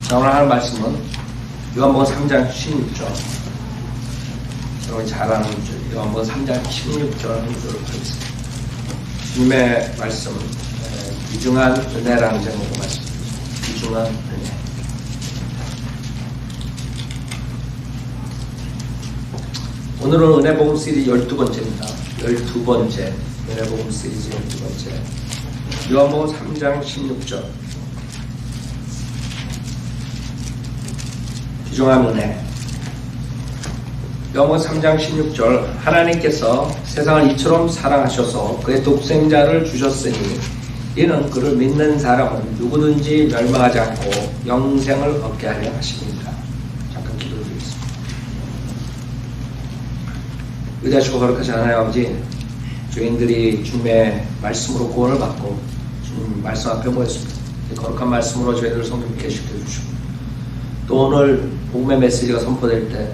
자, 오늘 하는 말씀은 요한복음 3장 16절. 여러분이 잘 아는 줄, 요한복음 3장 16절 하도록 하겠습니다. 주님의 말씀은 귀중한 은혜라는 제목으로 말씀드립니다. 귀중한 은혜. 오늘은 은혜복음 시리즈 12번째입니다. 12번째. 은혜복음 시리즈 12번째. 요한복음 3장 16절. 귀중한 은혜. 요한복음 3장 16절. 하나님께서 세상을 이처럼 사랑하셔서 그의 독생자를 주셨으니 이는 그를 믿는 사람은 누구든지 멸망하지 않고 영생을 얻게 하려 하십니다. 잠깐 기도드리겠습니다. 위대하시고 거룩하신 하나님 아버지, 죄인들이 주님의 말씀으로 구원을 받고 주님 말씀 앞에 모였습니다. 거룩한 말씀으로 저희들을 성령께 시켜주시고 또 오늘 복음의 메시지가 선포될 때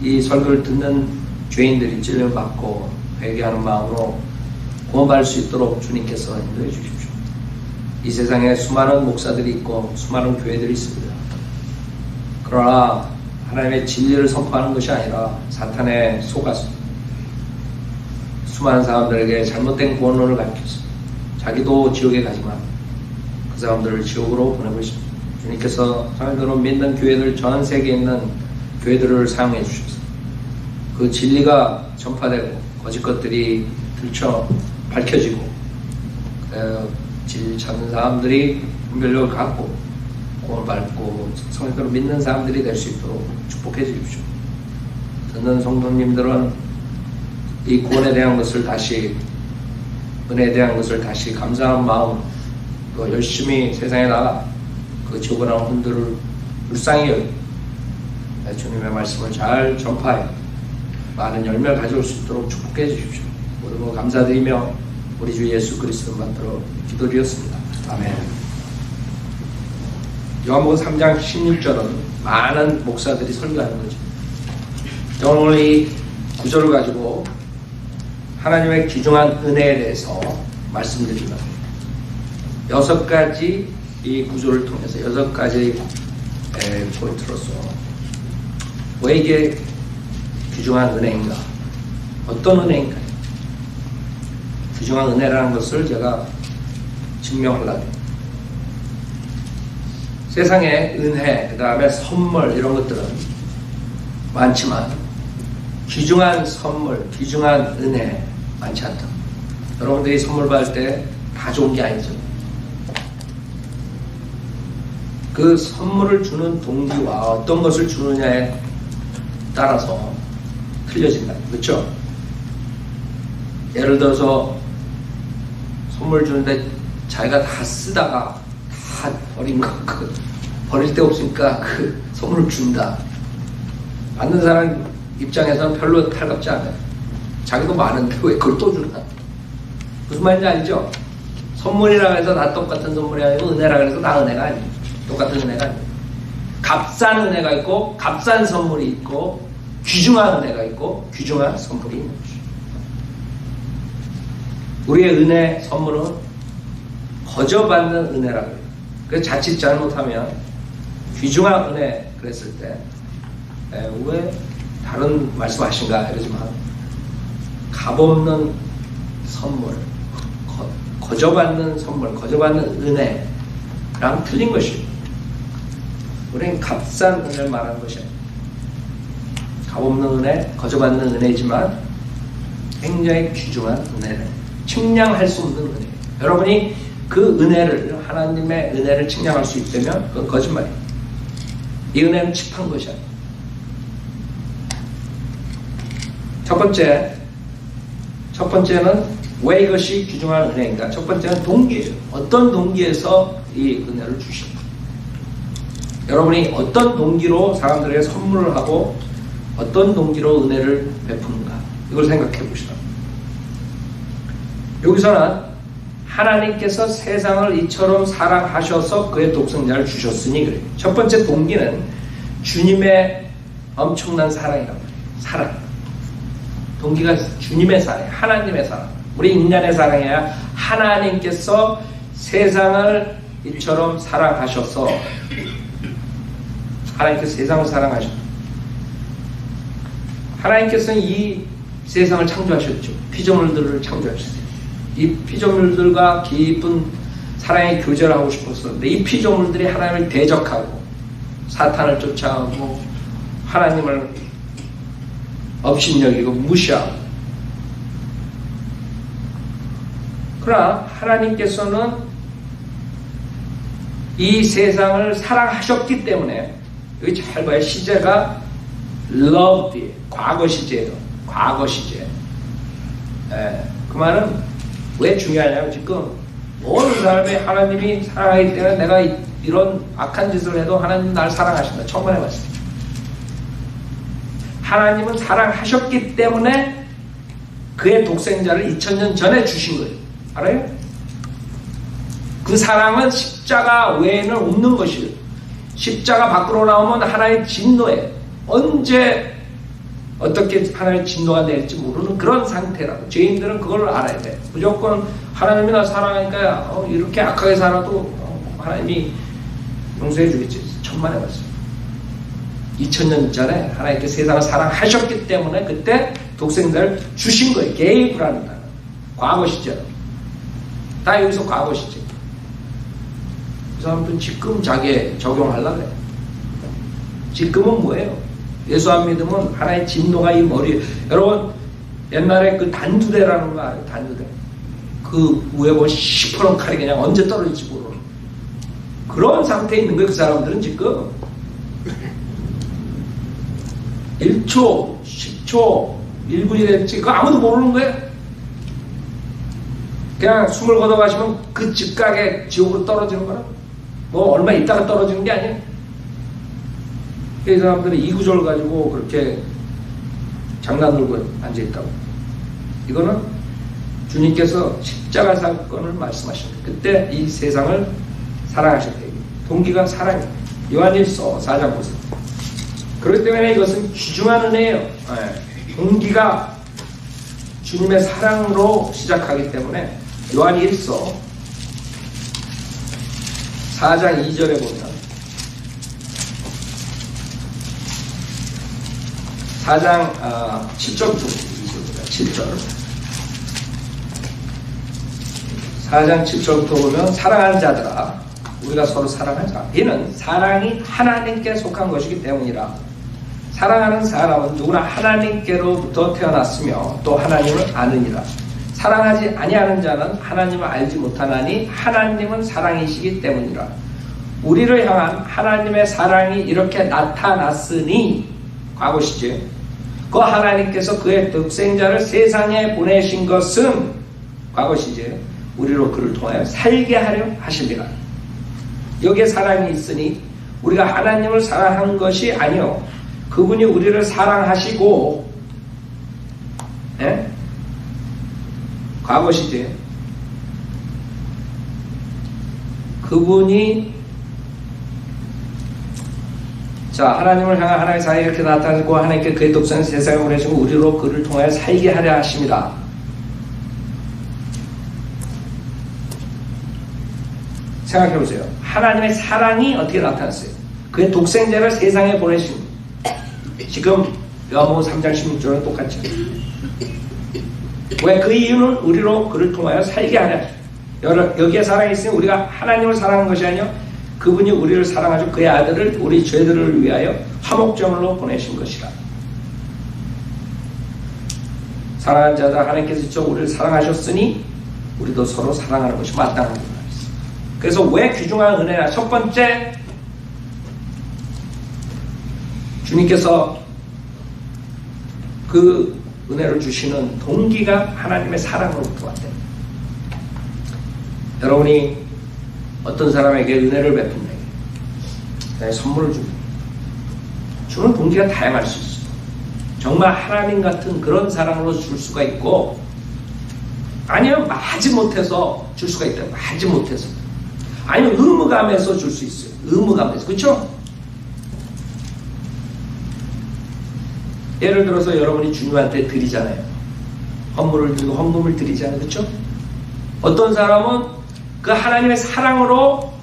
이 설교를 듣는 죄인들이 찔림을 받고 회개하는 마음으로 구원받을 수 있도록 주님께서 인도해 주십시오. 이 세상에 수많은 목사들이 있고 수많은 교회들이 있습니다. 그러나 하나님의 진리를 선포하는 것이 아니라 사탄의 속아서 수많은 사람들에게 잘못된 구원론을 가르쳐서 자기도 지옥에 가지만 그 사람들을 지옥으로 보내고 있습니다. 주님께서 사람들로 믿는 교회들, 전 세계에 있는 교회들을 사용해 주셔서 그 진리가 전파되고 거짓 것들이 밝혀지고 진리 찾는 사람들이 분별력을 갖고 구원받고 성령으로 믿는 사람들이 될 수 있도록 축복해 주십시오. 듣는 성도님들은 이 구원에 대한 것을 다시, 은혜에 대한 것을 다시 감사하는 마음, 또 열심히 세상에 나가 그 지옥을 하는 분들을 불쌍히 여기고 주님의 말씀을 잘 전파해 많은 열매를 가져올 수 있도록 축복해 주십시오. 모든 것 감사드리며 우리 주 예수 그리스도를 만들어 기도드렸습니다. 아멘. 요한복음 3장 16절은 많은 목사들이 설교하는 거죠. 오늘 이 구절을 가지고 하나님의 귀중한 은혜에 대해서 말씀드립니다. 6가지 이 구조를 통해서 6가지 포인트로서 왜 이게 귀중한 은혜인가? 어떤 은혜인가? 귀중한 은혜라는 것을 제가 증명하려고 합니다. 세상에 은혜, 그 다음에 선물 이런 것들은 많지만 귀중한 선물, 귀중한 은혜 많지 않다. 여러분들이 선물 받을 때 다 좋은 게 아니죠. 그 선물을 주는 동기와 어떤 것을 주느냐에 따라서 틀려진다. 그렇죠? 예를 들어서 선물 주는데 자기가 다 쓰다가 다 버린 거, 버릴 데 없으니까 그 선물을 준다. 받는 사람 입장에서는 별로 탈갑지 않아요. 자기도 많은데 왜 그걸 또 주나? 무슨 말인지 알죠? 선물이라 해서 다 똑같은 선물이 아니고 은혜라 해서 다 은혜가 아니에요. 똑같은 은혜가 아니에요. 값싼 은혜가 있고 값싼 선물이 있고 귀중한 은혜가 있고 귀중한 선물이 있는 것이죠. 우리의 은혜 선물은 거저받는 은혜라고 해요. 그래서 자칫 잘못하면 귀중한 은혜 그랬을 때 왜 다른 말씀하신가 이러지만 값없는 선물, 거저받는 선물, 거저받는 은혜랑 틀린 것이에요. 우리는 값싼 은혜를 말하는 것이 아니에요. 값없는 은혜, 거저받는 은혜지만 굉장히 귀중한 은혜를 측량할 수 없는 은혜예요. 여러분이 그 은혜를, 하나님의 은혜를 측량할 수 있다면 그건 거짓말이에요. 이 은혜는 칩한 것이 아니에요. 첫 번째는 왜 이것이 귀중한 은혜인가? 첫 번째는 동기예요. 어떤 동기에서 이 은혜를 주실까? 여러분이 어떤 동기로 사람들에게 선물을 하고 어떤 동기로 은혜를 베푸는가? 이걸 생각해 보시라. 여기서는 하나님께서 세상을 이처럼 사랑하셔서 그의 독생자를 주셨으니 그래요. 첫 번째 동기는 주님의 엄청난 사랑이라고 해요. 사랑. 동기가 주님의 사랑, 하나님의 사랑. 우리 인간의 사랑이 아니라 하나님께서 세상을 이처럼 사랑하셔서 하나님께서 세상을 사랑하셨다. 하나님께서는 이 세상을 창조하셨죠. 피조물들을 창조하셨어요. 이 피조물들과 깊은 사랑의 교제를 하고 싶었었는데 이 피조물들이 하나님을 대적하고 사탄을 쫓아가고 하나님을 업신여기고 무시하고, 그러나 하나님께서는 이 세상을 사랑하셨기 때문에, 여기 잘 봐요. 시제가 loved, 과거 시제예요. 과거 시제. 그 말은 왜 중요하냐면, 지금 모든 사람이 하나님이 사랑하기 때문에 내가 이런 악한 짓을 해도 하나님 날 사랑하신다. 천만의 말씀. 하나님은 사랑하셨기 때문에 그의 독생자를 2000년 전에 주신 거예요. 알아요? 그 사랑은 십자가 외에는 없는 것이에요. 십자가 밖으로 나오면 하나님의 진노에 언제 어떻게 하나님의 진노가 내릴지 모르는 그런 상태라고. 죄인들은 그걸 알아야 돼. 무조건 하나님이 나 사랑하니까 이렇게 악하게 살아도 하나님이 용서해 주겠지. 천만의 말씀. 2000년 전에 하나님께 세상을 사랑하셨기 때문에 그때 독생자를 주신 거예요. 게이브라는 단어. 과거 시제로. 다 여기서 과거 시제. 그 사람들은 지금 자기에 적용하려고 해요. 지금은 뭐예요? 예수 안 믿으면 하나의 진노가 이 머리에. 여러분 옛날에 그 단두대라는 거 알아요? 단두대. 그 위에 보면 시퍼런 칼이 그냥 언제 떨어질지 모르는 그런 상태에 있는 거예요. 그 사람들은 지금 1초, 10초, 1분이 될지 그거 아무도 모르는 거예요. 그냥 숨을 걷어가시면 그 즉각에 지옥으로 떨어지는 거라. 뭐 얼마 있다가 떨어지는 게 아니에요. 이 사람들은 이 구절 가지고 그렇게 장난 놀고 앉아있다고. 이거는 주님께서 십자가 사건을 말씀하신 거예요. 그때 이 세상을 사랑하셨대요. 동기가 사랑이에요. 요한일서 4장 보세요. 그렇기 때문에 이것은 귀중한 은혜예요. 동기가 주님의 사랑으로 시작하기 때문에 요한일서 4장 2절에 보면 4장 7절부터 7절 4장 7절부터 보면 사랑하는 자들아 우리가 서로 사랑하자. 이는 사랑이 하나님께 속한 것이기 때문이라. 사랑하는 사람은 누구나 하나님께로부터 태어났으며 또 하나님을 아느니라. 사랑하지 아니하는 자는 하나님을 알지 못하나니 하나님은 사랑이시기 때문이라. 우리를 향한 하나님의 사랑이 이렇게 나타났으니 과거 시제 그 하나님께서 그의 독생자를 세상에 보내신 것은 과거 시제 우리로 그를 통하여 살게 하려 하십니다. 여기에 사랑이 있으니 우리가 하나님을 사랑한 것이 아니요 그분이 우리를 사랑하시고 과거 시제 그분이 하나님을 향한 하나님의 사랑이 이렇게 나타나고 하나님께 그의 독생을 세상에 보내시고 우리로 그를 통하여 살게 하려 하십니다. 생각해보세요. 하나님의 사랑이 어떻게 나타났어요? 그의 독생자를 세상에 보내신 지금 요한복음 3장 16절은 똑같죠. 왜? 그 이유는 우리로 그를 통하여 살게 하려. 여기에 사랑이 있으니 우리가 하나님을 사랑한 것이 아니요 그분이 우리를 사랑하시고 그의 아들을 우리 죄들을 위하여 화목제물로 보내신 것이라. 사랑하는 자들 하나님께서 직접 우리를 사랑하셨으니 우리도 서로 사랑하는 것이 마땅한 것. 그래서 왜 귀중한 은혜냐? 첫 번째, 주님께서 그 은혜를 주시는 동기가 하나님의 사랑으로부터 왔대요. 여러분이 어떤 사람에게 은혜를 베푼다, 선물을 주는 동기가 다양할 수 있어요. 정말 하나님 같은 그런 사랑으로 줄 수가 있고, 아니면 마지못해서 줄 수가 있다. 마지못해서. 아니면 의무감에서 줄 수 있어요. 의무감에서. 그렇죠? 예를 들어서 여러분이 주님한테 드리잖아요. 헌물을 들고 헌금을 드리잖아요. 그렇죠? 어떤 사람은 그 하나님의 사랑으로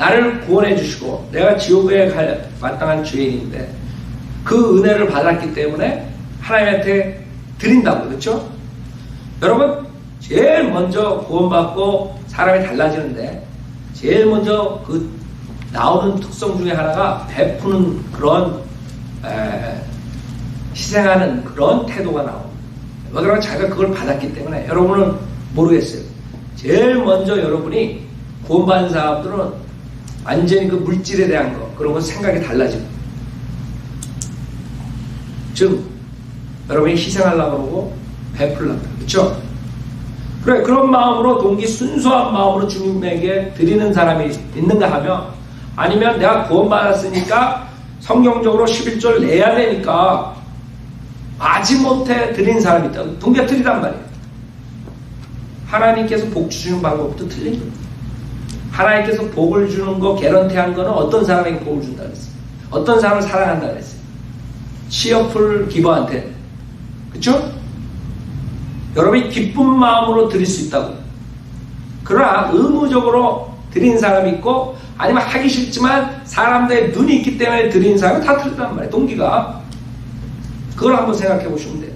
나를 구원해 주시고 내가 지옥에 갈 마땅한 죄인인데 그 은혜를 받았기 때문에 하나님한테 드린다고. 그렇죠? 여러분, 제일 먼저 구원받고 사람이 달라지는데 제일 먼저 그 나오는 특성 중에 하나가 베푸는 그런 희생하는 그런 태도가 나옵니다. 왜냐하면 자기가 그걸 받았기 때문에. 여러분은 모르겠어요. 제일 먼저 여러분이 구원받은 사람들은 완전히 그 물질에 대한 거 그런 건 생각이 달라집니다. 즉 여러분이 희생하려고 그러고 베풀려고. 그렇죠? 그래, 그런 마음으로 동기 순수한 마음으로 주님에게 드리는 사람이 있는가 하면, 아니면 내가 구원받았으니까 성경적으로 11절 내야 되니까 마지못해 드리는 사람이 있다. 동기가 틀리단 말이에요. 하나님께서 복 주시는 방법도 틀리죠. 하나님께서 복을 주는 거 개런티한 거는 어떤 사람에게 복을 준다 그랬어요. 어떤 사람을 사랑한다 그랬어요. 취업풀 기버한테. 그렇죠? 여러분이 기쁜 마음으로 드릴 수 있다고. 그러나 의무적으로 드린 사람이 있고, 아니면 하기 싫지만 사람들의 눈이 있기 때문에 드린 사람은 다 틀린단 말이에요. 동기가. 그걸 한번 생각해 보시면 돼요.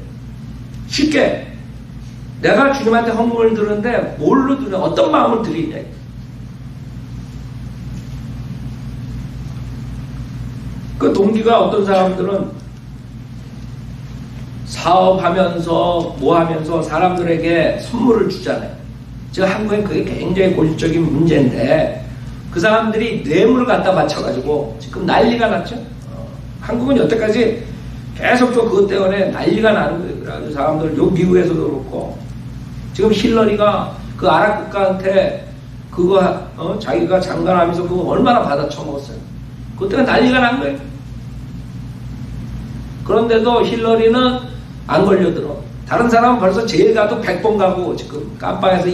쉽게 내가 주님한테 헌금을 드리는데 뭘로 드려? 어떤 마음을 드리냐. 그 동기가 어떤 사람들은 사업하면서 뭐 하면서 사람들에게 선물을 주잖아요. 지금 한국엔 그게 굉장히 고질적인 문제인데 그 사람들이 뇌물을 갖다 바쳐가지고 지금 난리가 났죠. 한국은 여태까지 계속적으로 그것 때문에 난리가 나는 거예요. 그래가지고 사람들 요 미국에서도 그렇고 지금 힐러리가 그 아랍 국가한테 그거 자기가 장관하면서 그거 얼마나 받아 처먹었어요. 그것 때문에 난리가 난 거예요. 그런데도 힐러리는 안 걸려들어. 다른 사람은 벌써 제일 가도 100번 가고 지금 깜빵에서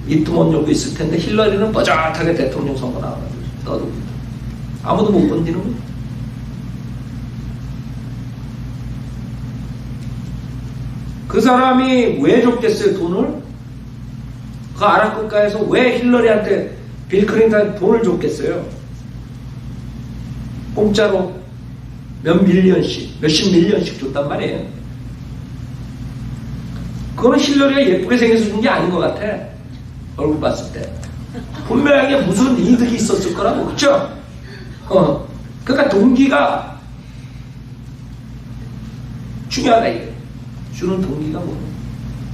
입도 못 열고 있을 텐데 힐러리는 뻐젓하게 대통령 선거 나와가지고 떠들고 아무도 못 건드리는 거예요. 그 사람이 왜 줬겠어요, 돈을? 그 아랍 국가에서 왜 힐러리한테 빌 클린턴한테 돈을 줬겠어요? 공짜로 몇십 밀리언씩 줬단 말이에요. 그거는 힐러리가 예쁘게 생겨서 준 게 아닌 것 같아. 얼굴 봤을 때. 분명하게 무슨 이득이 있었을 거라고. 그쵸? 그러니까 동기가 중요하다 이게. 주는 동기가 뭐.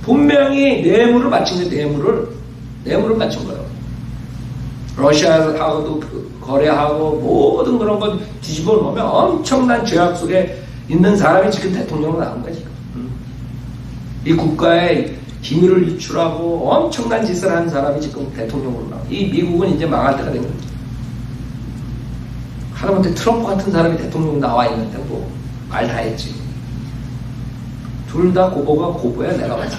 분명히 뇌물을 바친 거예요. 뇌물을 바친 거예요. 러시아하고도 거래하고 모든 그런 거 뒤집어 놓으면 엄청난 죄악 속에 있는 사람이 지금 대통령으로 나온 거지. 이 국가의 기밀을 유출하고 엄청난 짓을 한 사람이 지금 대통령으로 나와. 이 미국은 이제 망할 때가 된 거지. 하다못해 트럼프 같은 사람이 대통령으로 나와 있는데 뭐 말 다 했지. 둘 다 고보가 고보야 내가 봤을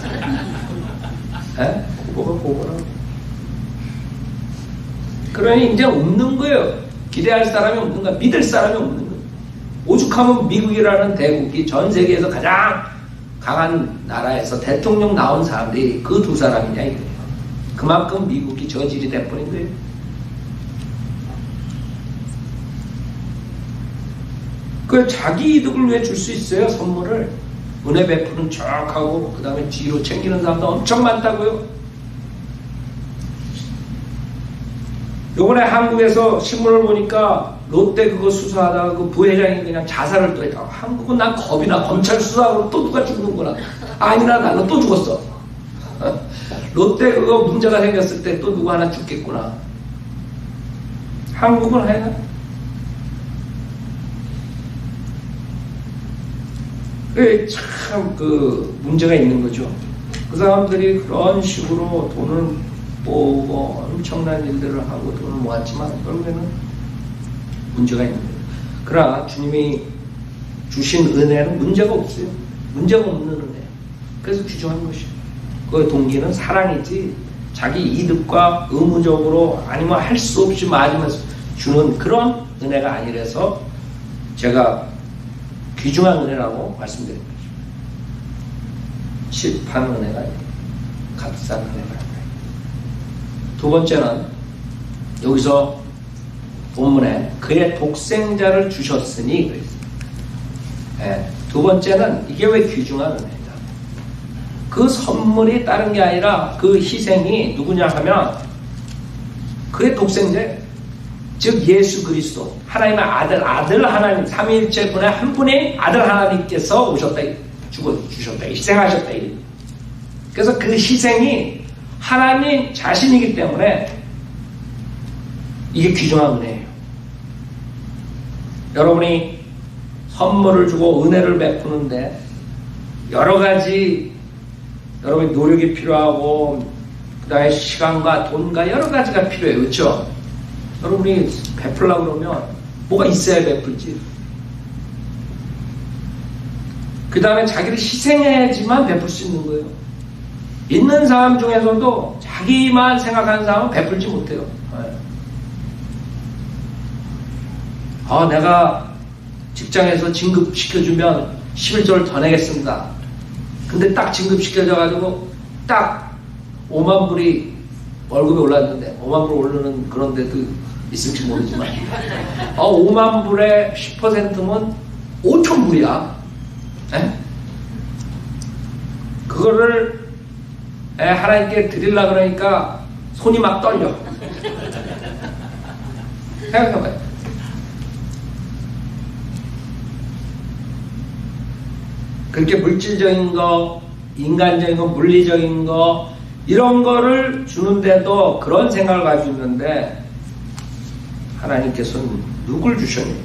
때. 고보가 고보라고. 그러니 이제 없는 거예요. 기대할 사람이 없는 거야. 믿을 사람이 없는 거예요. 오죽하면 미국이라는 대국이 전 세계에서 가장 강한 나라에서 대통령 나온 사람들이 그 두 사람이냐 이거예요. 그만큼 미국이 저질이 돼버린 거예요. 그 자기 이득을 왜 줄 수 있어요? 선물을. 은혜 베푸는 척하고 그 다음에 뒤로 챙기는 사람도 엄청 많다고요. 요번에 한국에서 신문을 보니까 롯데 그거 수사하다가 그 부회장이 그냥 자살을 또 했다고. 한국은 난 겁이 나. 검찰 수사하고 또 누가 죽는구나. 아니나 나는 또 죽었어. 롯데 그거 문제가 생겼을 때 또 누구 하나 죽겠구나. 한국은 하여간 참 그 문제가 있는 거죠. 그 사람들이 그런 식으로 돈을 모으고 엄청난 일들을 하고 돈을 모았지만 결국에는 문제가 있는 거예요. 그러나 주님이 주신 은혜는 문제가 없어요. 문제가 없는 은혜. 그래서 귀중한 것이에요. 그 동기는 사랑이지 자기 이득과 의무적으로 아니면 할 수 없이 맞으면서 주는 그런 은혜가 아니라서 제가 귀중한 은혜라고 말씀드린 거죠. 칩한 은혜가 아니에요. 값싼 은혜가 아니에요. 두 번째는 여기서 본문에 그의 독생자를 주셨으니 그랬어요. 예, 두 번째는 이게 왜 귀중한 은혜냐. 그 선물이 다른 게 아니라 그 희생이 누구냐 하면 그의 독생자예요. 즉 예수 그리스도 하나님의 아들 하나님 삼위일체 분의 한 분의 아들 하나님께서 오셨다, 주셨다, 희생하셨다. 그래서 그 희생이 하나님 자신이기 때문에 이게 귀중한 은혜예요. 여러분이 선물을 주고 은혜를 베푸는데 여러 가지 여러분의 노력이 필요하고 그 다음에 시간과 돈과 여러 가지가 필요해요. 그렇죠? 여러분이 베풀려고 그러면 뭐가 있어야 베풀지. 그 다음에 자기를 희생해야지만 베풀 수 있는 거예요. 있는 사람 중에서도 자기만 생각하는 사람은 베풀지 못해요. 내가 직장에서 진급시켜주면 11조를 더 내겠습니다. 근데 딱 진급시켜져가지고 딱 5만 불이 월급이 올랐는데 5만 불 오르는 그런 데도 있을지 모르지만 5만 불의 10%면 5천 불이야. 그거를 하나님께 드리려고 그러니까 손이 막 떨려. 생각해봐요. 그렇게 물질적인 거, 인간적인 거, 물리적인 거 이런 거를 주는데도 그런 생각을 가지고 있는데 하나님께서는 누굴 주셨니?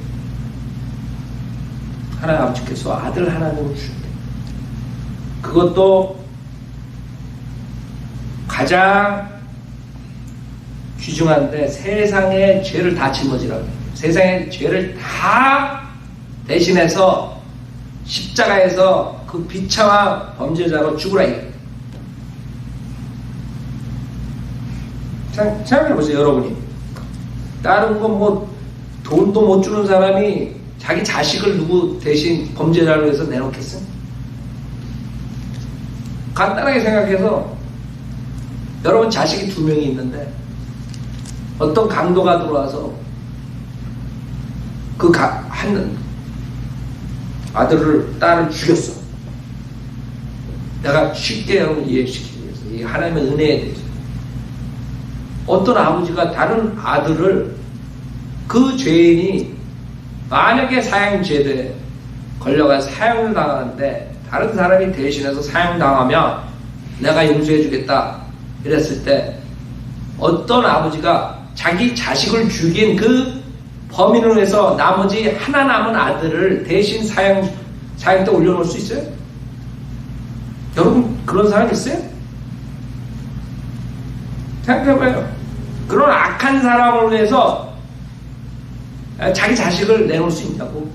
하나님 아버지께서 아들 하나님을 주셨대. 그것도 가장 귀중한데 세상의 죄를 다 짊어지라고 해요. 세상의 죄를 다 대신해서 십자가에서 그 비참한 범죄자로 죽으라 이거예요. 생각해보세요. 여러분이 다른 거 뭐 돈도 못 주는 사람이 자기 자식을 누구 대신 범죄자로 해서 내놓겠어요? 간단하게 생각해서 여러분 자식이 2명이 있는데 어떤 강도가 들어와서 한 아들을 딸을 죽였어. 내가 쉽게 여러분 이해시키기 위해서 이 하나님의 은혜에 대해서 어떤 아버지가 다른 아들을 그 죄인이 만약에 사형제도에 걸려가서 사형을 당하는데 다른 사람이 대신해서 사형당하면 내가 용서해 주겠다 이랬을 때 어떤 아버지가 자기 자식을 죽인 그 범인을 해서 나머지 하나 남은 아들을 대신 사형대 올려놓을 수 있어요? 여러분 그런 사람 있어요? 생각해봐요. 그런 악한 사람을 위해서 자기 자식을 내놓을 수 있냐고.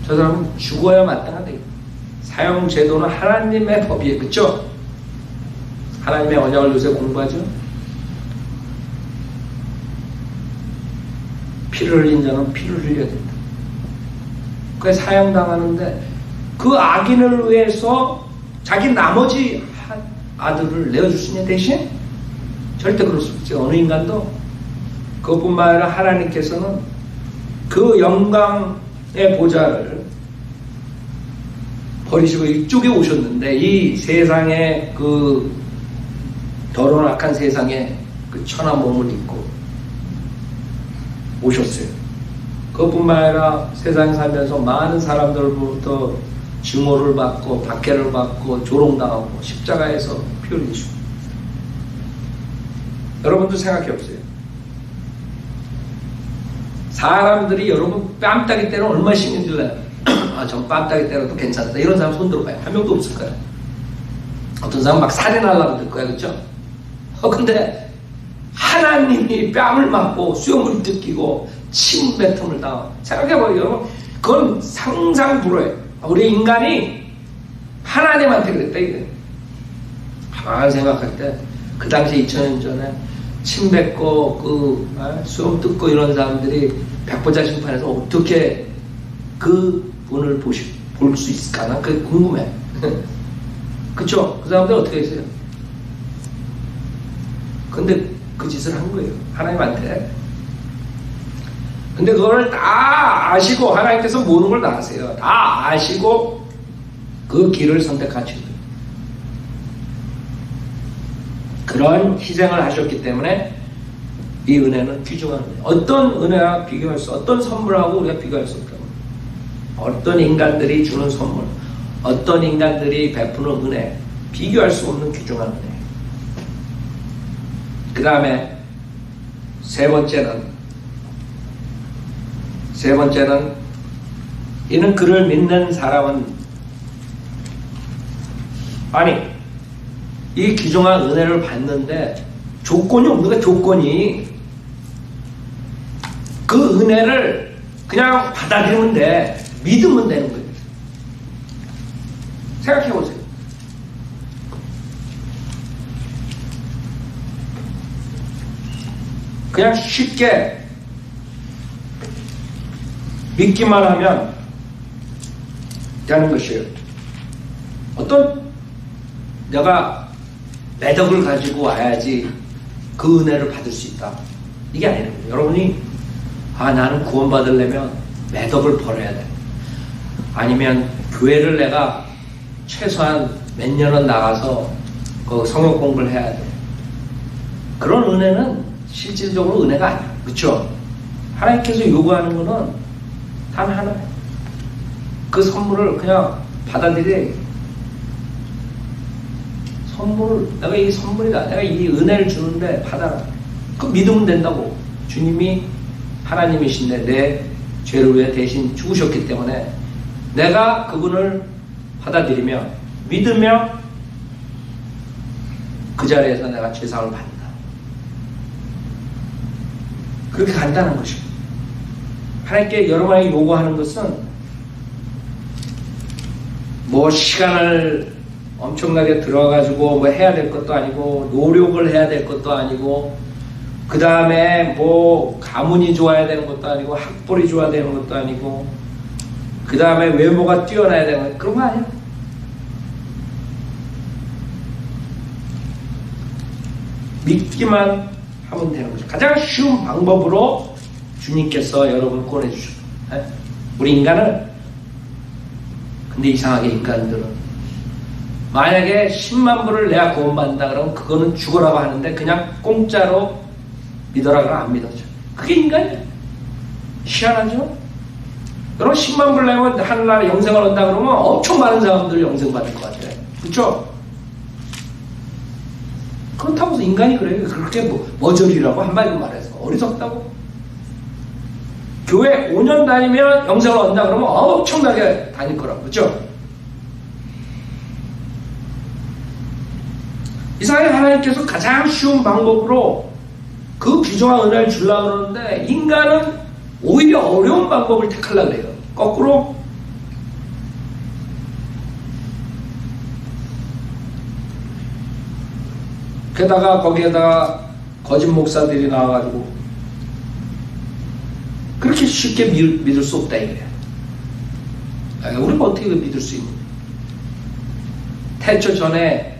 저 사람은 죽어야 마땅하다. 사형제도는 하나님의 법이에요. 그렇죠? 하나님의 언약을 요새 공부하죠? 피를 흘린 자는 피를 흘려야 된다. 그래서 사형당하는데 그 악인을 위해서 자기 나머지 아들을 내어줄 수 있냐 대신? 절대 그럴 수 없지. 어느 인간도. 그것뿐만 아니라 하나님께서는 그 영광의 보좌를 버리시고 이쪽에 오셨는데 이 세상에 그 더러운 악한 세상에 그 천한 몸을 입고 오셨어요. 그것뿐만 아니라 세상에 살면서 많은 사람들로부터 증오를 받고 박해를 받고 조롱당하고 십자가에서 피 흘리시고. 여러분도 생각해 보세요. 사람들이 여러분 뺨따기 때는 얼마나 신경 들려요. 전 뺨따기 때려도 괜찮다 이런 사람 손 들어봐요. 한 명도 없을 거예요. 어떤 사람 막 살인하려고 들 거예요. 그렇죠? 근데 하나님이 뺨을 맞고 수염을 뜯기고 침 뱉음을 당하고. 생각해봐요. 여러분 그건 상상 불허예요. 우리 인간이 하나님한테 그랬다 이거예요. 가만히 생각할 때 그 당시 2000년 전에 침 뱉고 수염 뜯고 이런 사람들이 백보자 심판에서 어떻게 그 분을 볼 수 있을까? 난 그게 궁금해. 그쵸? 그 사람들 어떻게 했어요? 근데 그 짓을 한 거예요. 하나님한테. 근데 그걸 다 아시고 하나님께서 모든 걸 다 아세요. 다 아시고 그 길을 선택하신 거예요. 그런 희생을 하셨기 때문에 이 은혜는 귀중한 은혜. 어떤 은혜와 비교할 수, 어떤 선물하고 우리가 비교할 수 없다. 어떤 인간들이 주는 선물, 어떤 인간들이 베푸는 은혜, 비교할 수 없는 귀중한 은혜. 그 다음에 세 번째는 이는 그를 믿는 사람은, 아니 이 귀중한 은혜를 받는데 조건이 없는 거야. 조건이. 그 은혜를 그냥 받아들이면 돼. 믿으면 되는 거예요. 생각해 보세요. 그냥 쉽게 믿기만 하면 되는 것이에요. 어떤 내가 매덕을 가지고 와야지 그 은혜를 받을 수 있다. 이게 아니에요. 여러분이 나는 구원받으려면 매덕을 벌어야 돼. 아니면 교회를 내가 최소한 몇 년은 나가서 그 성역 공부를 해야 돼. 그런 은혜는 실질적으로 은혜가 아니에요. 그렇죠? 하나님께서 요구하는 거는 단 하나예요. 그 선물을 그냥 받아들여. 선물, 내가 이 선물이다. 내가 이 은혜를 주는데 받아라. 그 믿으면 된다고. 주님이 하나님이신데 내 죄를 위해 대신 죽으셨기 때문에 내가 그분을 받아들이며 믿으며 그 자리에서 내가 죄사함을 받는다. 그렇게 간단한 것이고, 하나님께 여러분에게 요구하는 것은 뭐 시간을 엄청나게 들어가지고 뭐 해야 될 것도 아니고, 노력을 해야 될 것도 아니고, 그 다음에 뭐 가문이 좋아야 되는 것도 아니고, 학벌이 좋아야 되는 것도 아니고, 그 다음에 외모가 뛰어나야 되는 것, 그런 거 아니에요. 믿기만 하면 되는 거죠. 가장 쉬운 방법으로 주님께서 여러분을 꺼내주셨어요. 우리 인간은, 근데 이상하게 인간들은 만약에 10만 불을 내가 구원받는다 그러면 그거는 죽어라고 하는데 그냥 공짜로 믿어라 그러면 안 믿어져. 그게 인간이에요. 희한하죠? 여러분 10만 불 내면 하늘나라 영생을 얻는다 그러면 엄청 많은 사람들이 영생 받을 것 같아요. 그렇죠? 그렇다고 해서 인간이 그래요. 그렇게 머저리라고 한마디로 말해서 어리석다고. 교회 5년 다니면 영생을 얻는다 그러면 엄청나게 다닐 거라고. 그렇죠? 이상하게 하나님께서 가장 쉬운 방법으로 그 귀중한 은혜를 주려고 그러는데 인간은 오히려 어려운 방법을 택하려고 해요. 거꾸로. 게다가 거기에다가 거짓 목사들이 나와가지고 그렇게 쉽게 믿을 수 없다 이거예요. 우리가 어떻게 믿을 수 있는? 태초 전에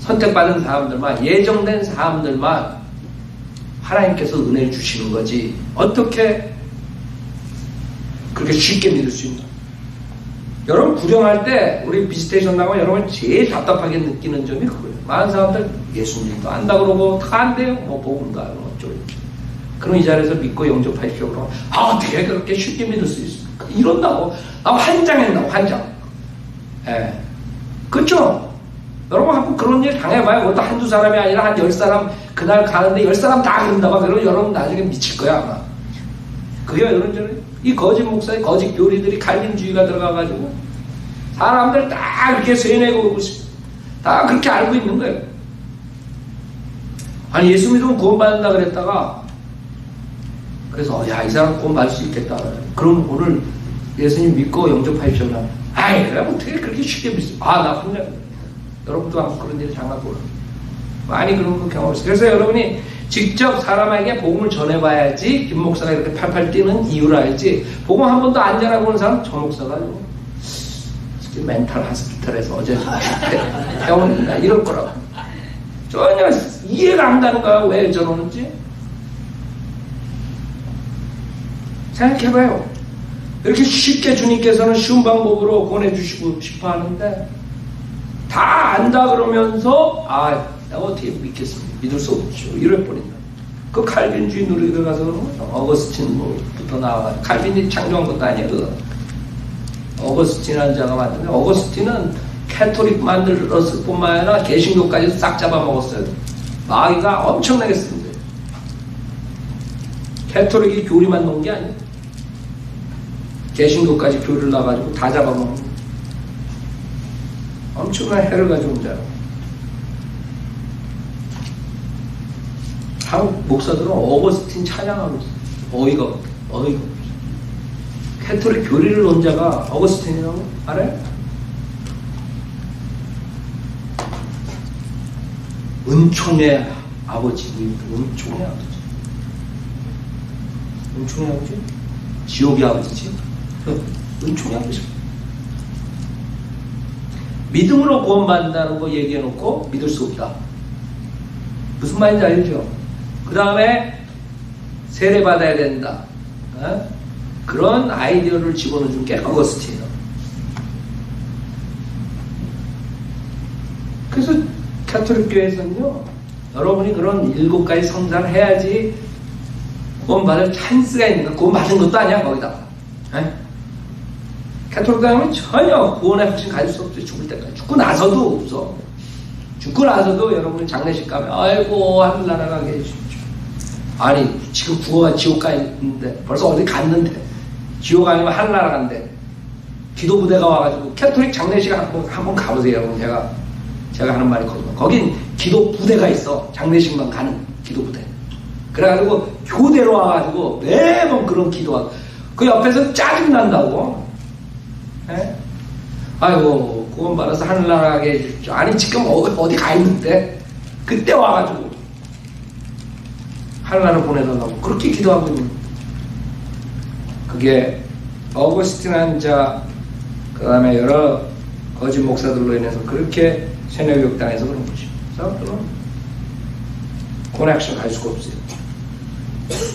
선택받은 사람들만, 예정된 사람들만 하나님께서 은혜를 주시는 거지 어떻게 그렇게 쉽게 믿을 수 있나? 여러분 구령할 때 우리 비지테이션 나가면 여러분 제일 답답하게 느끼는 점이 그거예요. 많은 사람들 예수님도 안다 그러고 다 안 돼요. 뭐 복음가 뭐 어쩌고. 그럼 이 자리에서 믿고 영접하십시오. 그러면 어떻게 그렇게 쉽게 믿을 수 있을까? 이런다고. 환장했나고 환장. 그렇죠? 여러분 한번 그런 일 당해봐요. 그것도 한두 사람이 아니라 한 10사람 그날 가는데 10사람 다 그런다 봐. 그러면 여러분 나중에 미칠 거야 아마. 그게 여러분 이 거짓 목사의 거짓 교리들이 갈림주의가 들어가가지고 사람들 다 그렇게 세뇌고 다 그렇게 알고 있는 거예요. 아니 예수 믿으면 구원받는다 그랬다가 그래서 야 이 사람 구원받을 수 있겠다. 그럼 오늘 예수님 믿고 영접하십시오. 아이 그래 어떻게 그렇게 쉽게 믿어. 나 혼자. 여러분도 한번 그런 일을 장난꾸러 많이 그런 거 경험했어요. 그래서 여러분이 직접 사람에게 복음을 전해봐야지 김 목사가 이렇게 팔팔 뛰는 이유를 알지. 복음 한 번도 안 전해보는 사람 저 목사가 멘탈 하스피탈에서 어제 퇴원인가 이럴 거라고. 전혀 이해가 안 가는 거야. 왜 저러는지. 생각해봐요. 이렇게 쉽게 주님께서는 쉬운 방법으로 권해주시고 싶어 하는데, 다 안다 그러면서, 내가 어떻게 믿겠습니까? 믿을 수 없죠. 이래버린다. 그 칼빈주의 누리들 가서 어거스틴부터 나와가지고, 칼빈이 창조한 것도 아니야. 그 어거스틴이라는 자가 만드는데, 어거스틴은 캐토릭 만들었을 뿐만 아니라 개신교까지도 싹 잡아먹었어요. 마귀가 엄청나게 쓴데, 캐토릭이 교리만 놓은 게 아니에요. 개신교까지 교리를 놔가지고 다 잡아먹는 엄청난 해를 가져온 자라고. 한국 목사들은 어거스틴 찬양하고 있어요. 어이가 없어. 캐토릭 교리를 놓은 자가 어거스틴이라고 알아요? 은총의 아버지. 은총의 아버지? 지옥의 아버지지? 은총의 아버지. 믿음으로 구원받는다는 거 얘기해놓고 믿을 수 없다. 무슨 말인지 알죠? 그 다음에 세례받아야 된다. 그런 아이디어를 집어넣어준 게 어거스틴이에요. 그래서 가톨릭 교회에서는요, 여러분이 그런 7가지 성사를 해야지 구원받을 찬스가 있는가? 구원받은 것도 아니야, 거기다가. 가톨릭 교회는 전혀 구원의 확신 가질 수 없어요. 죽을 때까지. 죽고 나서도 없어. 죽고 나서도 여러분이 장례식 가면, 아이고, 하늘나라 가게 해주십시오. 아니, 지금 구호가 지옥 가 있는데, 벌써 어디 갔는데, 지옥 아니면 하늘나라 간대. 기도 부대가 와가지고, 캐톨릭 장례식 한번 가보세요, 여러분. 제가 하는 말이 거기서. 거긴 기도 부대가 있어. 장례식만 가는 기도 부대. 그래가지고 교대로 와가지고 매번 그런 기도하고 그 옆에서 짜증난다고. 아이고 구원받아서 하늘나라 가게 해주십시오. 아니 지금 어디 가 있는데 그때 와가지고 하늘나라 보내달라고 그렇게 기도하고 있는. 그게 어거스틴한 자, 그 다음에 여러 거짓 목사들로 인해서 그렇게 세뇌교육당해서 그런 것이죠. 사람들은 고뇌학식 갈 수가 없어요.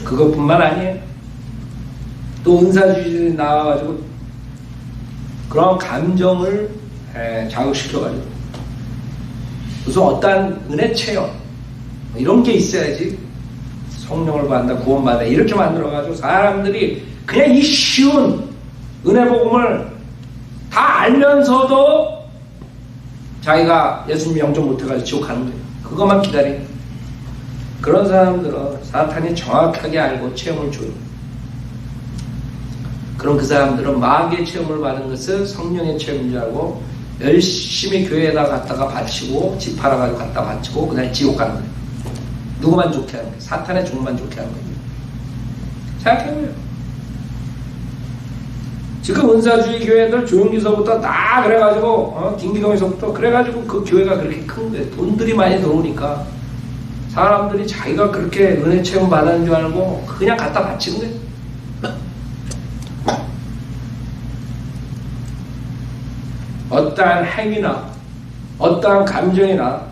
그것뿐만 아니에요. 또 은사주의들이 나와가지고 그런 감정을 자극시켜가지고 무슨 어떠한 은혜 체험 이런 게 있어야지 성령을 받는다, 구원받는다 이렇게 만들어가지고 사람들이 그냥 이 쉬운 은혜 복음을 다 알면서도 자기가 예수님 영접 못해가지고 지옥 가는 거예요. 그것만 기다려. 그런 사람들은 사탄이 정확하게 알고 체험을 줘요. 그럼 그 사람들은 마귀의 체험을 받은 것을 성령의 체험인 줄 알고 열심히 교회에다 갔다가 바치고 집 팔아가지고 갖다 바치고 그다음에 지옥 가는 거예요. 누구만 좋게 하는 거예요? 사탄의 종만 좋게 하는 거예요. 생각해보세요. 지금 은사주의 교회들 조용기서부터 다 그래가지고 김기동에서부터 그래가지고 그 교회가 그렇게 큰 거예요. 돈들이 많이 들어오니까 사람들이 자기가 그렇게 은혜 체험 받았는 줄 알고 그냥 갖다 바치는 거예요. 어떠한 행위나 어떠한 감정이나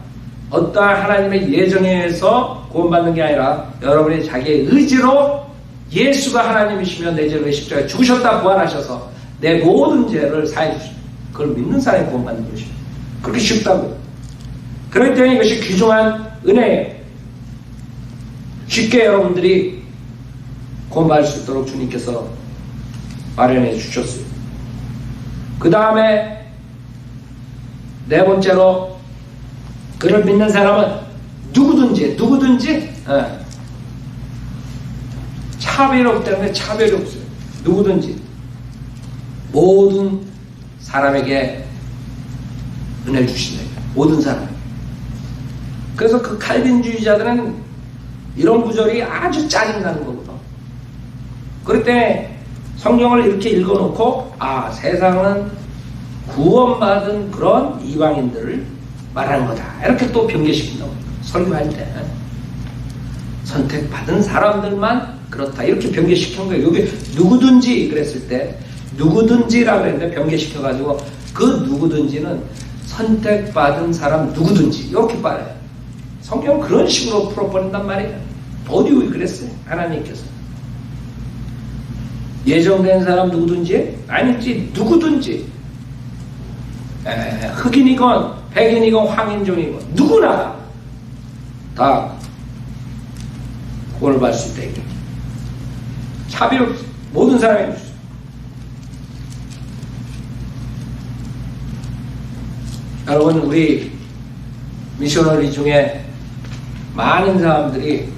어떠한 하나님의 예정에 의해서 구원받는 게 아니라 여러분이 자기의 의지로 예수가 하나님이시며 내 죄를 십자가에 죽으셨다 부활하셔서 내 모든 죄를 사해 주시고 그걸 믿는 사람이 구원받는 것입니다. 그렇게 쉽다고요. 그렇기 때문에 이것이 귀중한 은혜예요. 쉽게 여러분들이 구원받을 수 있도록 주님께서 마련해 주셨어요. 그 다음에 네 번째로 그를 믿는 사람은 누구든지 차별이 없다는 게 차별이 없어요. 누구든지 모든 사람에게 은혜를 주신다. 모든 사람에게. 그래서 그 칼빈주의자들은 이런 구절이 아주 짜증나는 거거든. 그렇기 때문에 성경을 이렇게 읽어놓고 세상은 구원받은 그런 이방인들을 말하는 거다. 이렇게 또 변개시킨다고. 설교할 때 선택받은 사람들만 그렇다. 이렇게 변개시킨 거예요. 여기 누구든지 그랬을 때 누구든지라고 했는데 변개시켜가지고 그 누구든지는 선택받은 사람 누구든지 이렇게 말해요. 성경 그런 식으로 풀어버린단 말이에요. 어디 그랬어요? 하나님께서. 예정된 사람 누구든지, 아니지 누구든지, 흑인이건 백인이건 황인종이건 누구나 다 구원을 받을 수 있다. 차별 없이 모든 사람이 주죠. 여러분, 우리 미셔너리 중에 많은 사람들이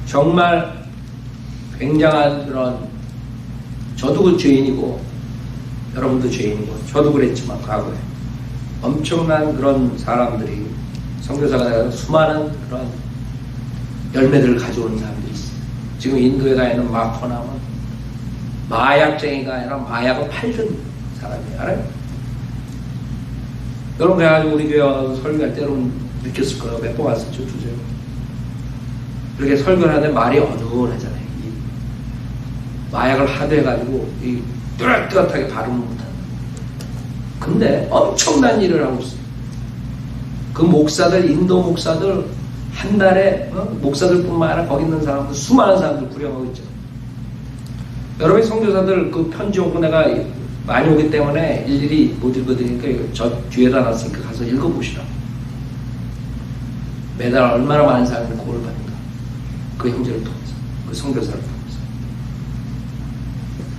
정말 굉장한 그런, 저도 그 죄인이고 여러분도 죄인이고 저도 그랬지만 과거에 엄청난 그런 사람들이 선교사가 되어서 수많은 그런 열매들을 가져오는 사람들이 있어요. 지금 인도에 가 있는 마커남은 마약쟁이가 아니라 마약을 팔던 사람이에요. 알아요? 여러분, 그래가지고 우리 교회 와서 설교할 때 여러분 느꼈을 거예요. 몇 번 왔었죠, 주제로. 그렇게 설교를 하는데 말이 어눌하잖아요. 마약을 하도 해가지고 뚜렷뚜렷하게 발음을 못하는. 근데 엄청난 일을 하고 있어요. 그 목사들, 인도 목사들 한 달에 목사들뿐만 아니라 거기 있는 사람들, 수많은 사람들 구령하고 있죠. 여러분의 선교사들 그 편지 오고 내가 많이 오기 때문에 일일이 못 읽어드리니까 저 뒤에다 놨으니까 가서 읽어보시라. 매달 얼마나 많은 사람이 구원을 받는가. 그 형제를 통해서, 그 선교사를 통해서.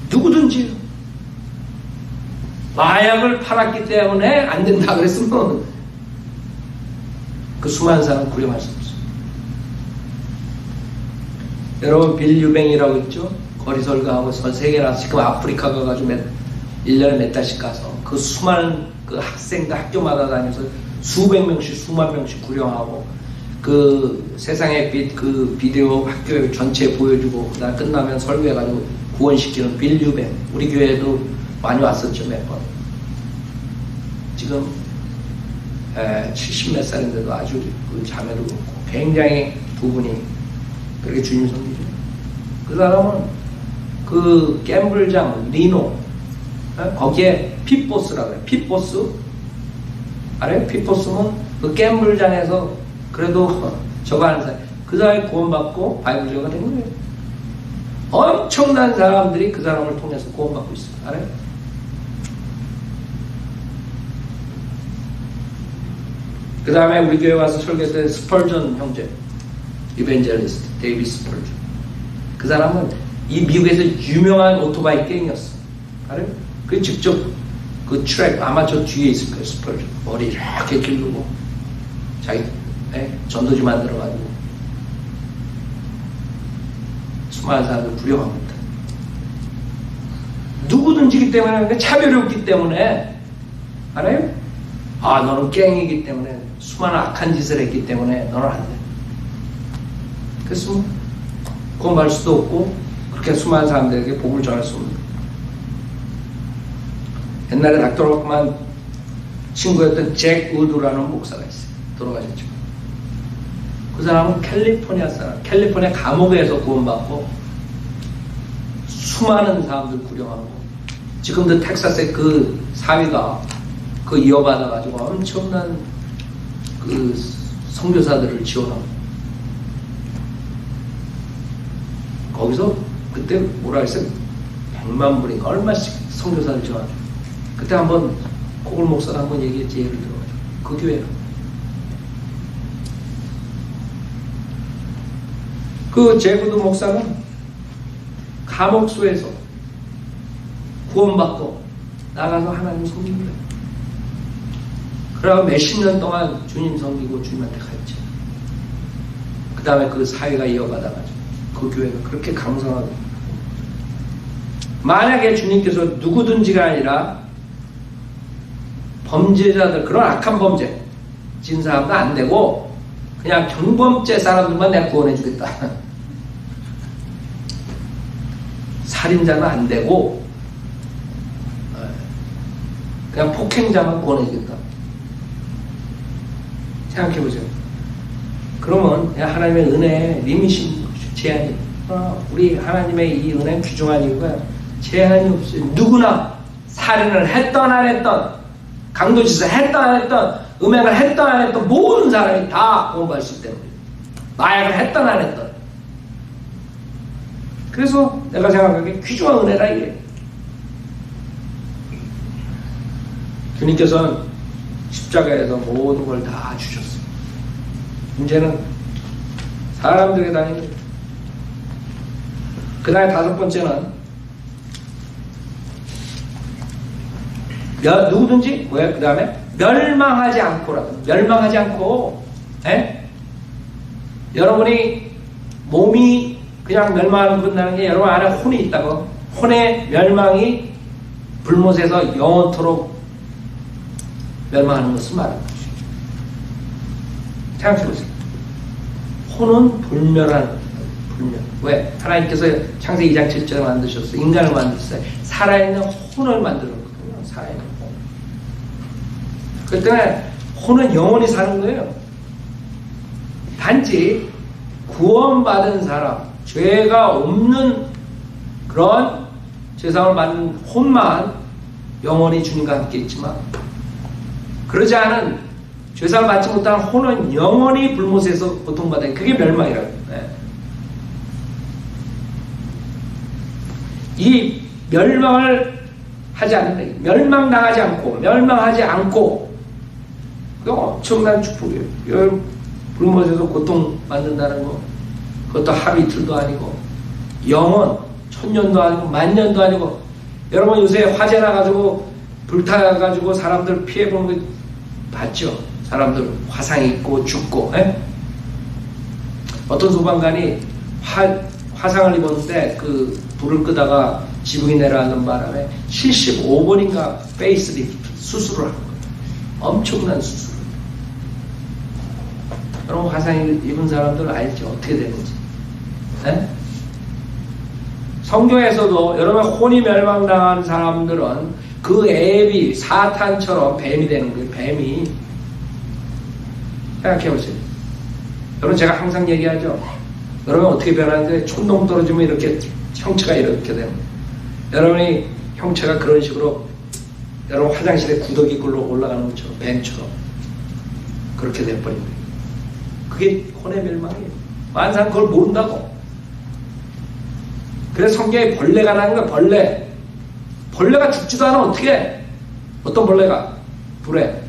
누구든지 마약을 팔았기 때문에 안 된다 그랬으면 그 수많은 사람을 구령할 수 없어요. 여러분, 빌 유뱅이라고 있죠? 거리 설교하고 전 세계나 지금 아프리카 가가지고 1년에 몇 달씩 가서 그 수많은 그 학생들 학교마다 다니면서 수백 명씩 수만 명씩 구령하고 그 세상의 빛 그 비디오 학교 전체 보여주고 그다음 끝나면 설교해가지고 구원시키는 빌 유뱅. 우리 교회에도 많이 왔었죠, 몇 번. 지금 70몇 살인데도 아주 그 자매도 그렇고 굉장히 두 분이 그렇게 주님 섬기죠. 그 사람은 그 갬블장 리노, 거기에 핏보스라고 해요. 핏보스 알아요? 핏보스는 그 갬블장에서 그래도 저거 하는 사람, 그 사람이 구원받고 바이블교가 된 거예요. 엄청난 사람들이 그 사람을 통해서 구원받고 있어요. 알아요? 그 다음에 우리 교회 와서 설교했던 스펄전 형제, 이벤젤리스트 데이비 스펄전. 그 사람은 이 미국에서 유명한 오토바이 갱이었어. 알아요? 그 직접 그 트랙 아마 저 뒤에 있을 거예요. 스펄전 머리 이렇게 기르고 자기 전도지 만들어가지고 수많은 사람들 구령하고 있다. 누구든지기 때문에, 차별이 없기 때문에, 알아요? 아, 너는 갱이기 때문에, 수많은 악한 짓을 했기 때문에 너는 안 돼. 그래서 구원받을 수도 없고 그렇게 수많은 사람들에게 복을 전할 수 없는. 옛날에 닥터로만 친구였던 잭 우드라는 목사가 있어요. 돌아가셨죠. 그 사람은 캘리포니아 사람, 캘리포니아 감옥에서 구원받고 수많은 사람들 구령하고 지금도 텍사스의 그 사위가 그 이어받아가지고 엄청난 그 선교사들을 지원하고 거기서 그때 뭐라 했어요? 100만 불인가 얼마씩 선교사를 지원하고 그때 한번 코글 목사가 한번 얘기했지. 예를 들어 그 교회가 그 제구도 목사는 감옥소에서 구원받고 나가서 하나님 섬긴 거예요. 그러고 몇십 년 동안 주님 섬기고 주님한테 갔죠. 그 다음에 그 사회가 이어받아가지고 그 교회가 그렇게 강성하고, 만약에 주님께서 누구든지가 아니라 범죄자들, 그런 악한 범죄 진 사람도 안 되고 그냥 경범죄 사람들만 내가 구원해 주겠다. 살인자는 안 되고 그냥 폭행자만 구원해 주겠다. 생각해 보세요. 그러면 하나님의 은혜에 리미션 제한이, 우리 하나님의 이 은혜는 귀중한 이유가 제한이 없어요. 누구나 살인을 했던 안 했던, 강도짓을 했던 안 했던 음행을 했던 안 했던 모든 사람이 다 구원받을 수 있다는 거예요. 마약을 했던 안 했던. 그래서 내가 생각하기에 귀중한 은혜라 이게. 주님께서는 십자가에서 모든 걸 다 주셨어요. 문제는 사람들에게 다니는 거예요. 그 다음에 다섯 번째는 누구든지 왜 그 다음에 멸망하지 않고라고. 멸망하지 않고, 에? 여러분이 몸이 그냥 멸망하는 끝나는 게 여러분 안에 혼이 있다고. 혼의 멸망이 불못에서 영원토록 멸망하는 것을 말하는 것이죠. 생각해보세요. 혼은 불멸하는 거예요. 불멸. 왜? 하나님께서 창세기 2장 7절에 만드셨어요. 인간을 만드셨어요. 살아있는 혼을 만들었거든요. 살아있는 혼. 그렇기 때문에 혼은 영원히 사는 거예요. 단지 구원받은 사람, 죄가 없는 그런 죄상을 받는 혼만 영원히 주님과 함께 있지만, 그러지 않은 죄상을 받지 못하는 혼은 영원히 불못에서 고통받아요. 그게 멸망이라고. 네. 이 멸망을 하지 않는다. 멸망당하지 않고, 멸망하지 않고, 그게 엄청난 축복이에요. 불못에서 고통받는다는 거, 그것도 하루 이틀도 아니고, 영원, 천년도 아니고, 만년도 아니고. 여러분 요새 화재 나가지고, 불타가지고 사람들 피해보는 거 봤죠? 사람들 화상 입고 죽고. 에? 어떤 소방관이 화상을 입었는데 그 불을 끄다가 지붕이 내려앉는 바람에 75번인가 페이스리프트 수술을 한 거예요. 엄청난 수술. 여러분 화상 입은 사람들 알죠? 어떻게 되는지. 에? 성경에서도 여러분 혼이 멸망당한 사람들은 그 앱이 사탄처럼 뱀이 되는 거예요. 뱀이. 생각해보세요. 여러분 제가 항상 얘기하죠. 여러분 어떻게 변하는데 촌동 떨어지면 이렇게 형체가 이렇게 되는 거예요. 여러분이 형체가 그런 식으로 여러분 화장실에 구더기 굴러 올라가는 것처럼 뱀처럼 그렇게 돼버린 거예요. 그게 혼의 멸망이에요. 많은 사람 그걸 모른다고. 그래서 성경에 벌레가 나는 거야. 벌레. 벌레가 죽지도 않아. 어떻게 해? 어떤 벌레가? 불에.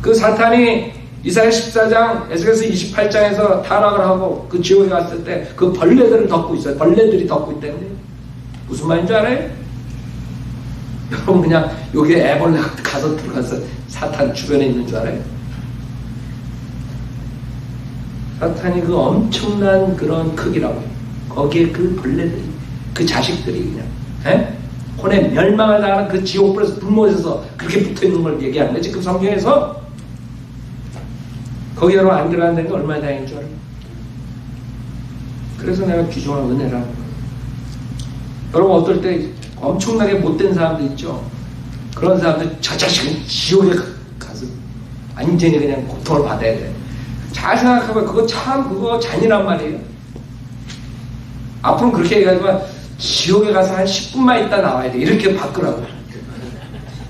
그 사탄이 이사야 14장, 에스겔서 28장에서 타락을 하고 그 지옥에 갔을 때 그 벌레들을 덮고 있어요. 벌레들이 덮고 있다는 거예요. 무슨 말인지 알아요? 여러분 그냥 여기에 애벌레가 가서 들어가서 사탄 주변에 있는 줄 알아요? 사탄이 그 엄청난 그런 크기라고 해요. 거기에 그 벌레들이, 그 자식들이 그냥, 에? 혼의 멸망을 당하는 그 지옥불에서 불못에서 그렇게 붙어있는 걸 얘기하는 거지. 그 성경에서 거기 여러분 안 들어간다는 게 얼마나 다행인 줄 알아요? 그래서 내가 귀중한 은혜라는 거예요. 여러분 어떨 때 엄청나게 못된 사람도 있죠. 그런 사람들 저 자식은 지옥에 가서 완전히 그냥 고통을 받아야 돼. 잘 생각해보면 그거 참 그거 잔인한 말이에요. 앞으로는 그렇게 얘기하지만 지옥에 가서 한 10분만 있다 나와야 돼. 이렇게 바꾸라고.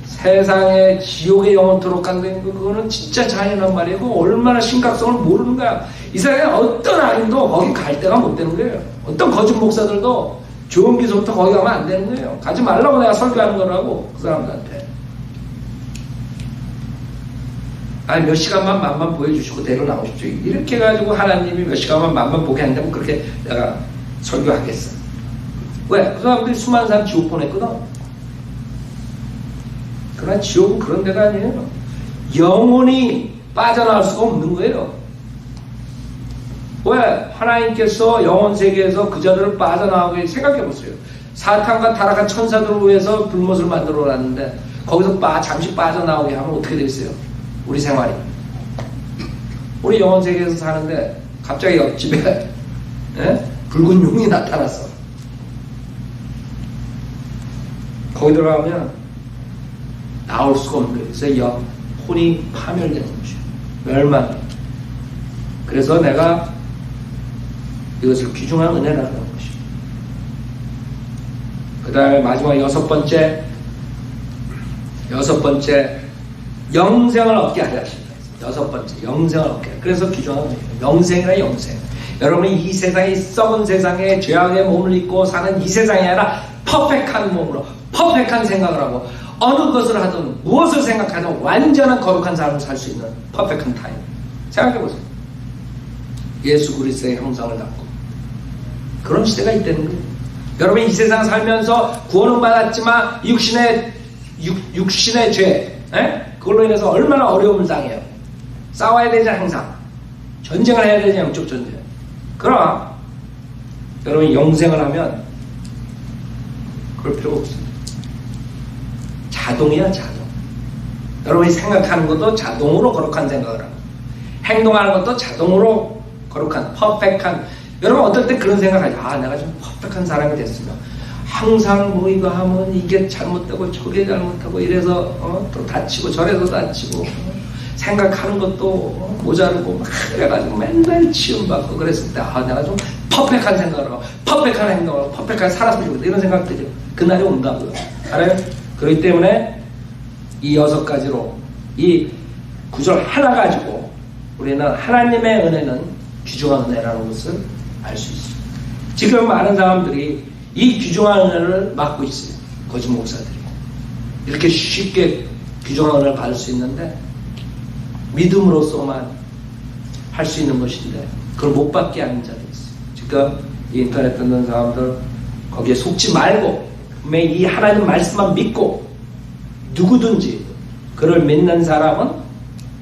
세상에 지옥에 영원토록 간다는 거 그거는 진짜 잔인한 말이고 얼마나 심각성을 모르는 거야. 이 세상에 어떤 아님도 거기 갈 데가 못 되는 거예요. 어떤 거짓 목사들도 좋은 기술부터 거기 가면 안 되는 거예요. 가지 말라고 내가 설교하는 거라고 그 사람들한테. 아니 몇 시간만 맛만 보여주시고 데려 나오십시오. 이렇게 해가지고 하나님이 몇 시간만 맛만 보게 한다면 그렇게 내가 설교하겠어. 왜? 그 사람들이 수많은 사람 지옥 보냈거든. 그러나 지옥은 그런 데가 아니에요. 영원히 빠져나올 수가 없는 거예요. 왜? 하나님께서 영원 세계에서 그 자들을 빠져나오게 생각해 보세요. 사탄과 타락한 천사들을 위해서 불못을 만들어 놨는데 거기서 잠시 빠져나오게 하면 어떻게 되겠어요? 우리 생활이. 우리 영원 세계에서 사는데 갑자기 옆집에 붉은 용이 나타났어. 거기 들어가면 나올 수가 없는 거예요. 그래서 혼이 파멸되는 것이에요. 멸망. 그래서 내가 이것을 귀중한 은혜라는 것이에요. 그 다음에 마지막 여섯 번째, 여섯 번째, 영생을 얻게 하려 하신다. 여섯 번째, 영생을 얻게. 그래서 귀중한 영생이라 영생. 여러분이 이 세상에, 썩은 세상에 죄악의 몸을 입고 사는 이 세상이 아니라 퍼펙트한 몸으로, 퍼펙트한 생각을 하고 어느 것을 하든 무엇을 생각하든 완전한 거룩한 삶을 살 수 있는 퍼펙트한 타임. 생각해보세요. 예수 그리스도의 형상을 담고 그런 시대가 있다는 거예요. 여러분이 이 세상 살면서 구원은 받았지만 육신의 죄, 그걸로 인해서 얼마나 어려움을 당해요. 싸워야 되지 항상. 전쟁을 해야 되지, 영적 전쟁. 그러나 여러분이 영생을 하면 그럴 필요가 없습니다. 자동이야, 자동. 여러분이 생각하는 것도 자동으로 거룩한 생각을 하고 행동하는 것도 자동으로 거룩한, 퍼펙트한. 여러분 어떨 때 그런 생각하죠. 아, 내가 좀 퍼펙트한 사람이 됐으면 항상 뭐 이거 하면 이게 잘못되고 저게 잘못하고 이래서 또 다치고 저래서 다치고 생각하는 것도 모자르고 막 그래가지고 맨날 치움받고 그랬을 때 아, 내가 좀 퍼펙트한 생각을 하고 퍼펙트한 행동을 하고 퍼펙트하게 살았으면 좋겠다 이런 생각들이 그날이 온다고요. 알아요? 그렇기 때문에 이 6가지로 이 구절 하나 가지고 우리는 하나님의 은혜는 귀중한 은혜라는 것을 알 수 있습니다. 지금 많은 사람들이 이 귀중한 은혜를 맡고 있어요. 거짓 목사들이. 이렇게 쉽게 귀중한 은혜를 받을 수 있는데 믿음으로서만 할 수 있는 것인데 그걸 못 받게 하는 자들이 있어요. 지금 이 인터넷 듣는 사람들 거기에 속지 말고 이 하나님 말씀만 믿고 누구든지 그를 믿는 사람은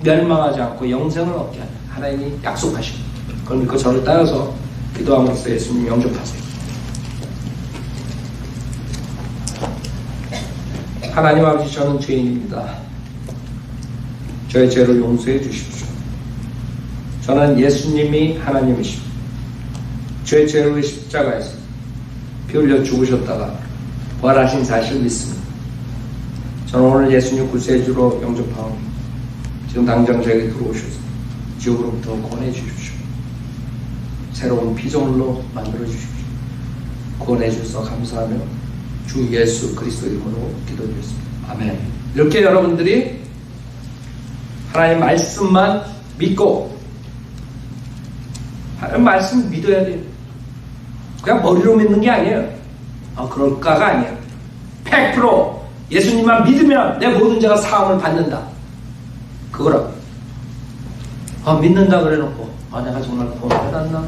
멸망하지 않고 영생을 얻게 한다. 하나님이 약속하십니다. 그걸 믿고 저를 따라서 기도함으로써 예수님 영접하세요. 하나님 아버지, 저는 죄인입니다. 저의 죄를 용서해 주십시오. 저는 예수님이 하나님이십니다. 저의 죄를 십자가에서 피 흘려 죽으셨다가 부활하신 사실을 믿습니다. 저는 오늘 예수님 구세주로 영접하오니 지금 당장 저에게 들어오셔서 지옥으로부터 구원해 주십시오. 새로운 피조물로 만들어 주십시오. 구원해 주셔서 감사하며 주 예수 그리스도 이름으로 기도드렸습니다. 아멘. 이렇게 여러분들이 하나님 말씀만 믿고 하나님 말씀 믿어야 돼요. 그냥 머리로 믿는 게 아니에요. 그럴까가 아니에요. 100% 예수님만 믿으면 내 모든 죄가 사함을 받는다. 그거라고. 믿는다 그래놓고 내가 정말 구원 받았나?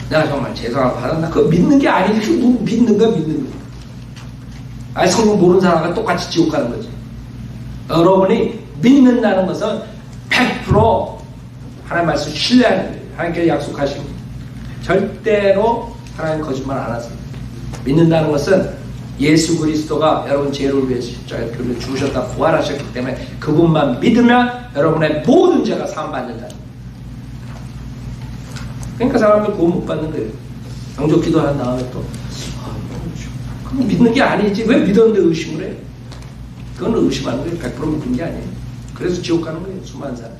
내가 정말 죄송함을 받았나? 그거 믿는 게 아니지. 누구 믿는 거야, 믿는 거. 성경 모르는 사람과 똑같이 지옥 가는 거지. 여러분이 믿는다는 것은 100% 하나님 말씀 신뢰하는 거예요. 하나님께서 약속하신 거예요. 절대로 하나님 거짓말 안 하세요. 믿는다는 것은 예수 그리스도가 여러분 죄를 위해서 십자가에 피 흘려 죽으셨다 부활하셨기 때문에 그분만 믿으면 여러분의 모든 죄가 사함받는다. 그러니까 사람들 구원 못 받는 거예요. 영접 기도한 다음에 또 그건 믿는 게 아니지. 왜 믿었는데 의심을 해? 그건 의심하는 거예요. 100% 믿는 게 아니에요. 그래서 지옥 가는 거예요. 수많은 사람.